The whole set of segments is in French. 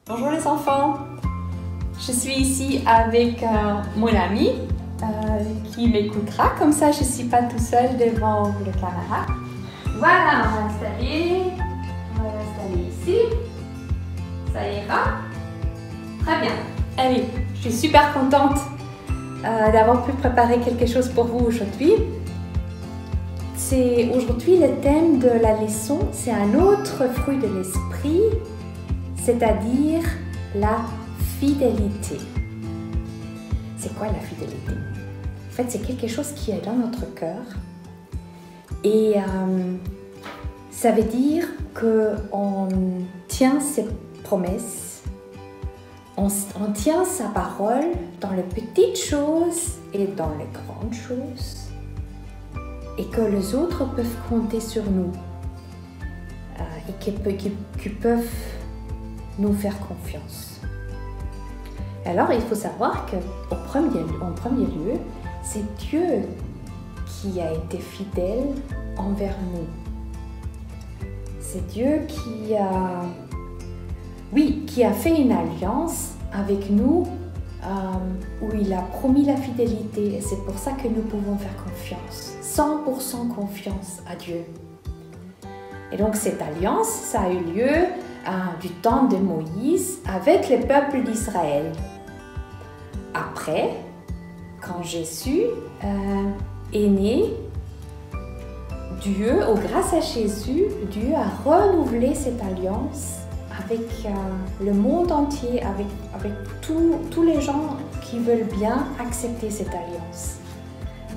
Bonjour les enfants, je suis ici avec mon ami qui m'écoutera, comme ça je ne suis pas tout seul devant le caméra. Voilà, on va l'installer ici, ça ira. Très bien. Allez, je suis super contente d'avoir pu préparer quelque chose pour vous aujourd'hui. Aujourd'hui le thème de la leçon, c'est un autre fruit de l'esprit, c'est-à-dire la fidélité. C'est quoi la fidélité? En fait, c'est quelque chose qui est dans notre cœur et ça veut dire qu'on tient ses promesses, on tient sa parole dans les petites choses et dans les grandes choses et que les autres peuvent compter sur nous et qui peuvent nous faire confiance. Alors, il faut savoir qu'en premier lieu, c'est Dieu qui a été fidèle envers nous. C'est Dieu qui a fait une alliance avec nous où il a promis la fidélité et c'est pour ça que nous pouvons faire confiance, 100% confiance à Dieu. Et donc cette alliance, ça a eu lieu du temps de Moïse avec le peuple d'Israël. Après, quand Jésus est né, grâce à Jésus, Dieu a renouvelé cette alliance avec le monde entier, avec tous les gens qui veulent bien accepter cette alliance.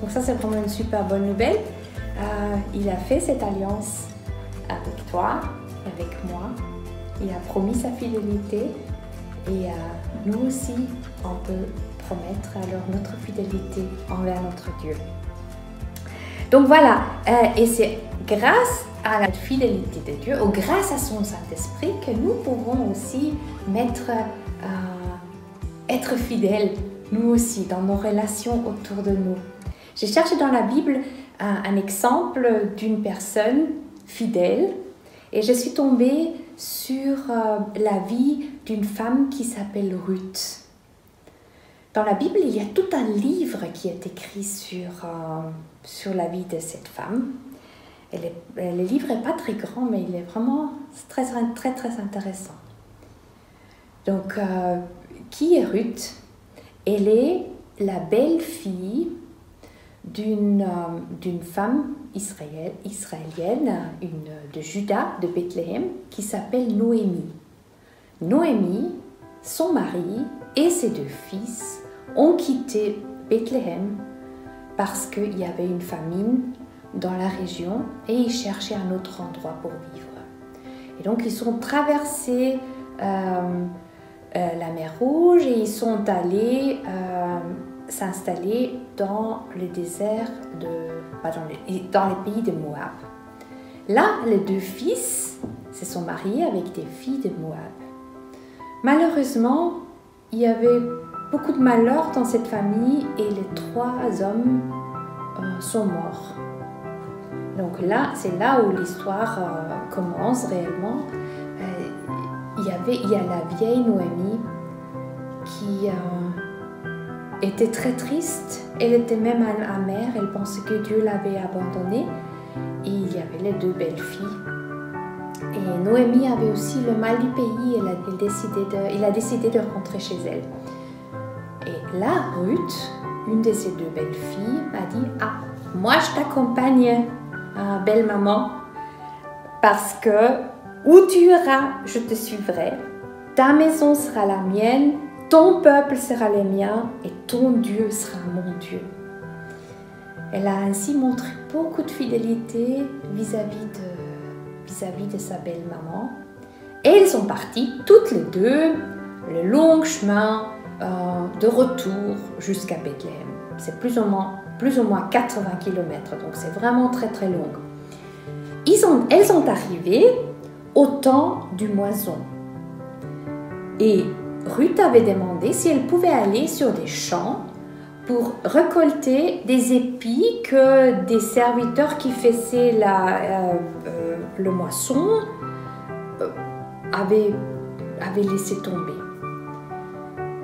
Donc ça, c'est vraiment une super bonne nouvelle. Il a fait cette alliance avec toi, avec moi. Il a promis sa fidélité et nous aussi, on peut promettre alors notre fidélité envers notre Dieu. Donc voilà, et c'est grâce à la fidélité de Dieu, ou grâce à son Saint-Esprit, que nous pouvons aussi être fidèles, nous aussi, dans nos relations autour de nous. J'ai cherché dans la Bible un exemple d'une personne fidèle et je suis tombée sur la vie d'une femme qui s'appelle Ruth. Dans la Bible, il y a tout un livre qui est écrit sur la vie de cette femme. Le livre n'est pas très grand, mais il est vraiment très, très, très intéressant. Donc, qui est Ruth? Elle est la belle-fille d'une femme israélienne, de Juda, de Bethléem, qui s'appelle Noémie. Noémie, son mari et ses deux fils ont quitté Bethléem parce qu'il y avait une famine dans la région et ils cherchaient un autre endroit pour vivre. Et donc ils sont traversés la mer Rouge et ils sont allés s'installer dans le désert, dans les pays de Moab. Là, les deux fils se sont mariés avec des filles de Moab. Malheureusement, il y avait beaucoup de malheur dans cette famille et les trois hommes sont morts. Donc là, c'est là où l'histoire commence réellement. Il y a la vieille Noémie qui était très triste. Elle était même amère. Elle pensait que Dieu l'avait abandonnée. Et il y avait les deux belles filles. Et Noémie avait aussi le mal du pays. Elle a décidé de rentrer chez elle. Et là, Ruth, une de ces deux belles filles, a dit « Ah, moi je t'accompagne, belle maman, parce que où tu iras, je te suivrai. Ta maison sera la mienne, ton peuple sera le mien et ton Dieu sera mon Dieu. » Elle a ainsi montré beaucoup de fidélité vis-à-vis de sa belle maman. Et elles sont parties toutes les deux le long chemin de retour jusqu'à Bethléem. C'est plus ou moins 80 km, donc c'est vraiment très très long. Elles sont arrivées au temps du moisson. Et Ruth avait demandé si elle pouvait aller sur des champs pour récolter des épis que des serviteurs qui faisaient le moisson avaient avait laissé tomber.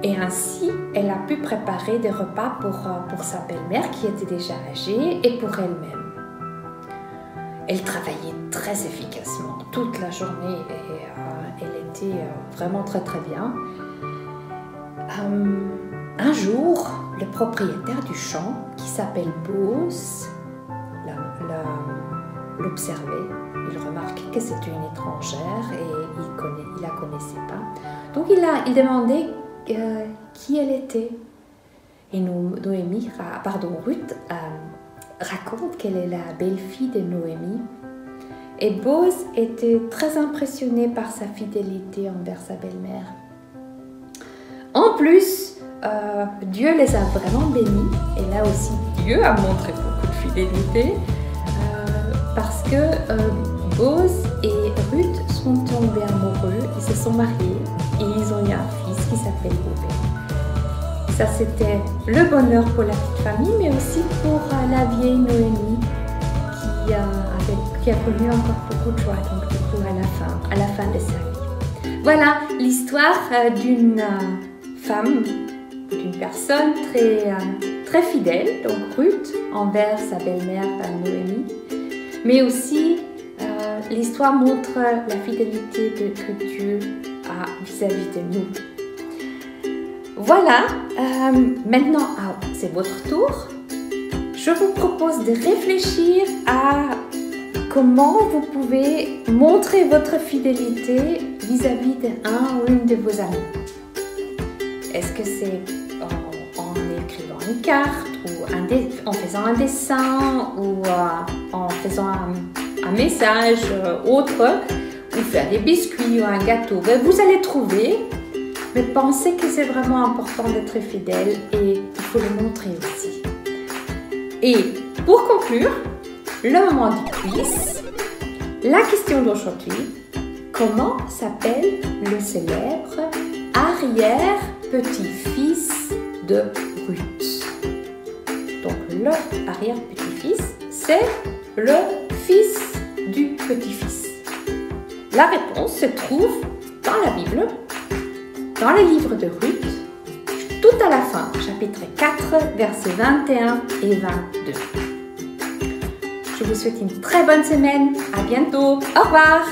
Et ainsi, elle a pu préparer des repas pour sa belle-mère qui était déjà âgée et pour elle-même. Elle travaillait très efficacement toute la journée et elle était vraiment très très bien. Un jour, le propriétaire du champ, qui s'appelle Boaz, l'observait. Il remarquait que c'était une étrangère et il la connaissait pas. Donc il demandait qui elle était. Et Ruth raconte qu'elle est la belle-fille de Noémie. Et Boaz était très impressionné par sa fidélité envers sa belle-mère. En plus, Dieu les a vraiment bénis. Et là aussi, Dieu a montré beaucoup de fidélité parce que Boaz et Ruth sont tombés amoureux, ils se sont mariés et ils ont eu un fils qui s'appelle Obed. Ça, c'était le bonheur pour la petite famille, mais aussi pour la vieille Noémie qui a connu encore beaucoup de joie, donc du coup à la fin de sa vie. Voilà l'histoire d'une femme, d'une personne très fidèle, donc Ruth, envers sa belle-mère Noémie, mais aussi l'histoire montre la fidélité que Dieu a vis-à-vis de nous. Voilà, maintenant c'est votre tour. Je vous propose de réfléchir à comment vous pouvez montrer votre fidélité vis-à-vis d'un ou une de vos amis. Est-ce que c'est en écrivant une carte ou en faisant un dessin ou en faisant un message autre ou faire des biscuits ou un gâteau? Vous allez trouver. Mais pensez que c'est vraiment important d'être fidèle et il faut le montrer aussi. Et pour conclure, le moment du quiz. La question d'aujourd'hui, comment s'appelle le célèbre arrière-petit-fils de Ruth? Donc le arrière-petit-fils, c'est le fils du petit-fils. La réponse se trouve dans la Bible, dans le livre de Ruth, tout à la fin, chapitre 4, versets 21 et 22. Je vous souhaite une très bonne semaine. À bientôt. Au revoir.